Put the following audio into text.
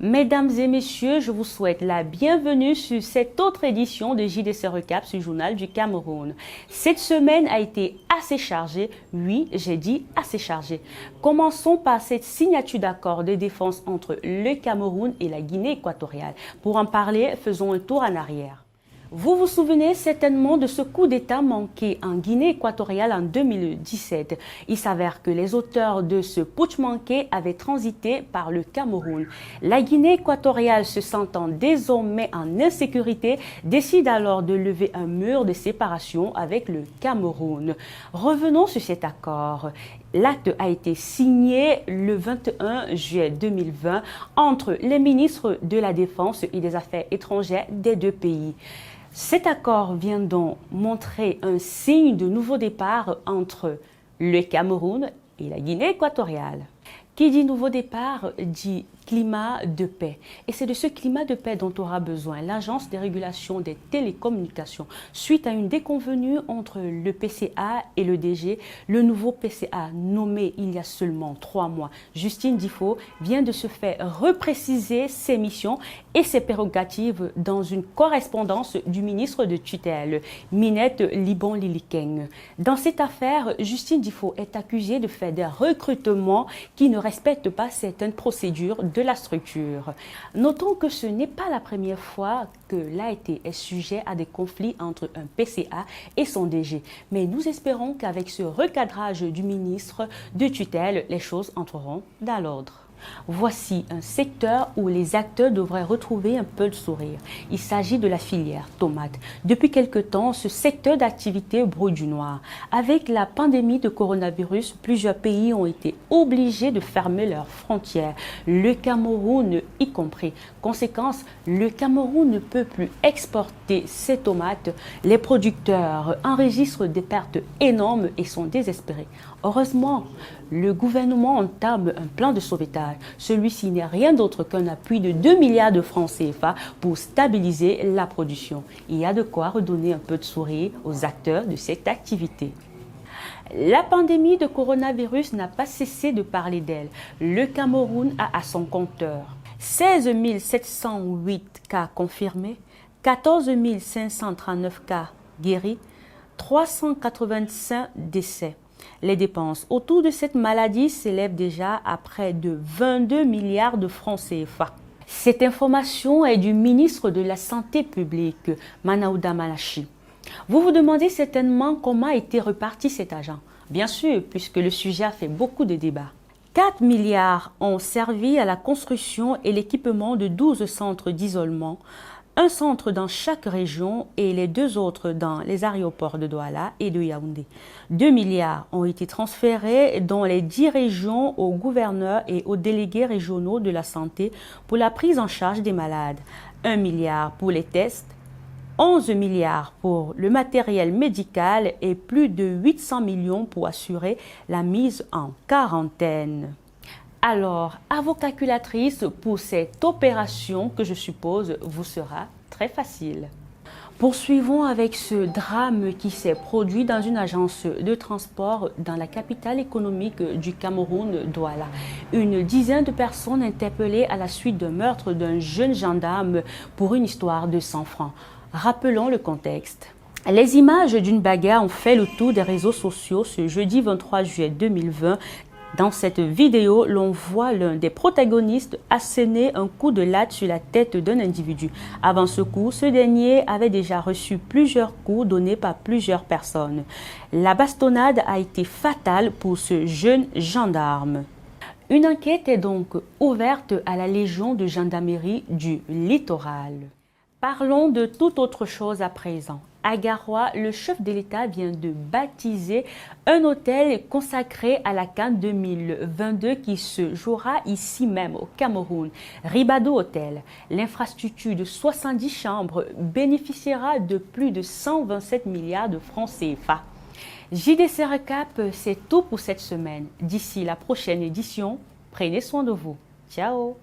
Mesdames et messieurs, je vous souhaite la bienvenue sur cette autre édition de JDC Recap sur le Journal du Cameroun. Cette semaine a été assez chargée, oui, j'ai dit assez chargée. Commençons par cette signature d'accord de défense entre le Cameroun et la Guinée équatoriale. Pour en parler, faisons un tour en arrière. Vous vous souvenez certainement de ce coup d'État manqué en Guinée équatoriale en 2017. Il s'avère que les auteurs de ce putsch manqué avaient transité par le Cameroun. La Guinée équatoriale, se sentant désormais en insécurité, décide alors de lever un mur de séparation avec le Cameroun. Revenons sur cet accord. L'acte a été signé le 21 juillet 2020 entre les ministres de la Défense et des Affaires étrangères des deux pays. Cet accord vient donc montrer un signe de nouveau départ entre le Cameroun et la Guinée équatoriale. Qui dit nouveau départ dit climat de paix. Et c'est de ce climat de paix dont aura besoin l'Agence de régulation des télécommunications. Suite à une déconvenue entre le PCA et le DG, le nouveau PCA nommé il y a seulement 3 mois, Justine Difo, vient de se faire repréciser ses missions et ses prérogatives dans une correspondance du ministre de tutelle, Minette Libon-Lilikeng. Dans cette affaire, Justine Difo est accusée de faire des recrutements qui ne respectent pas certaines procédures de la structure. Notons que ce n'est pas la première fois que l'AET est sujet à des conflits entre un PCA et son DG. Mais nous espérons qu'avec ce recadrage du ministre de tutelle, les choses entreront dans l'ordre. Voici un secteur où les acteurs devraient retrouver un peu de sourire. Il s'agit de la filière tomate. Depuis quelque temps, ce secteur d'activité brûle du noir. Avec la pandémie de coronavirus, plusieurs pays ont été obligés de fermer leurs frontières, le Cameroun y compris. Conséquence, le Cameroun ne peut plus exporter ses tomates. Les producteurs enregistrent des pertes énormes et sont désespérés. Heureusement, le gouvernement entame un plan de sauvetage. Celui-ci n'est rien d'autre qu'un appui de 2 milliards de francs CFA pour stabiliser la production. Il y a de quoi redonner un peu de sourire aux acteurs de cette activité. La pandémie de coronavirus n'a pas cessé de parler d'elle. Le Cameroun a à son compteur 16 708 cas confirmés, 14 539 cas guéris, 385 décès. Les dépenses autour de cette maladie s'élèvent déjà à près de 22 milliards de francs CFA. Cette information est du ministre de la Santé publique, Manaouda Malachi. Vous vous demandez certainement comment a été reparti cet argent. Bien sûr, puisque le sujet a fait beaucoup de débats. 4 milliards ont servi à la construction et l'équipement de 12 centres d'isolement, un centre dans chaque région et les 2 autres dans les aéroports de Douala et de Yaoundé. 2 milliards ont été transférés dans les 10 régions aux gouverneurs et aux délégués régionaux de la santé pour la prise en charge des malades. 1 milliard pour les tests, 11 milliards pour le matériel médical et plus de 800 millions pour assurer la mise en quarantaine. Alors, à vos calculatrices, pour cette opération que je suppose vous sera très facile. Poursuivons avec ce drame qui s'est produit dans une agence de transport dans la capitale économique du Cameroun, Douala. Une dizaine de personnes interpellées à la suite d'un meurtre d'un jeune gendarme pour une histoire de 100 francs. Rappelons le contexte. Les images d'une bagarre ont fait le tour des réseaux sociaux ce jeudi 23 juillet 2020. Dans cette vidéo, l'on voit l'un des protagonistes asséner un coup de latte sur la tête d'un individu. Avant ce coup, ce dernier avait déjà reçu plusieurs coups donnés par plusieurs personnes. La bastonnade a été fatale pour ce jeune gendarme. Une enquête est donc ouverte à la Légion de gendarmerie du littoral. Parlons de toute autre chose à présent. À Garoua, le chef de l'État vient de baptiser un hôtel consacré à la CAN 2022 qui se jouera ici même au Cameroun. Ribado Hotel, l'infrastructure de 70 chambres bénéficiera de plus de 127 milliards de francs CFA. JDC Recap, c'est tout pour cette semaine. D'ici la prochaine édition, prenez soin de vous. Ciao!